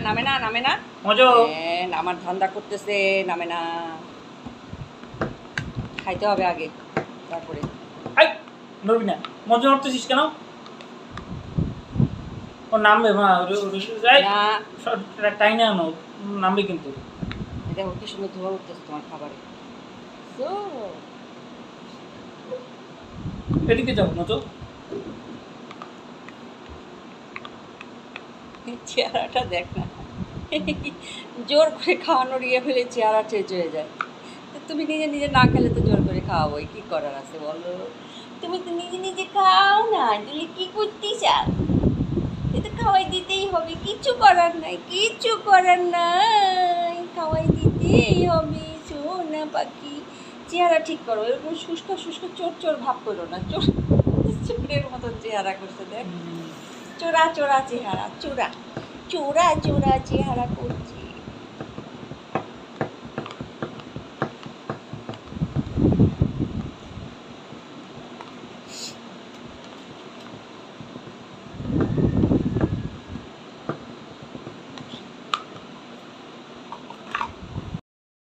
নামে না নামে না মজো নামার ধান্দা করতেছে, নামে না। খাইতে হবে আগে, তারপরে। আই নড়বি না, মজো নড়তেছিস কেন? ও নামবে মা, না টাইনে আনো, নামবে কিন্তু। দেখো কি সুন্দর ধোয়া উঠতেছে তোমার খাবারে। তো এদিকে যাও মজো। চেহারাটা দেখ না, জোর করে খাওয়ানোর ইয়ে হলে চেহারা চেঞ্জ হয়ে যায়। তো তুমি নিজে নিজে না খেলে তো জোর করে খাওয়াবোই, কি করার আছে বলো? তুমি তো নিজে নিজে খাও না, তুমি কি করতে চাও? এ তো খাওয়াই দিতেই হবে, কিচ্ছু করার নাই, কিচ্ছু করার নাই, খাওয়াই দিতেই হবে। সোনা পাখি, চেহারা ঠিক করো, এরকম শুষ্ক শুষ্ক চোর চোর ভাব করো না, চোর চোরের মতো চেহারা করছে দেখ, চোরা চোরা চেহারা, চোরা চোরা চোরা চেহারা করছে।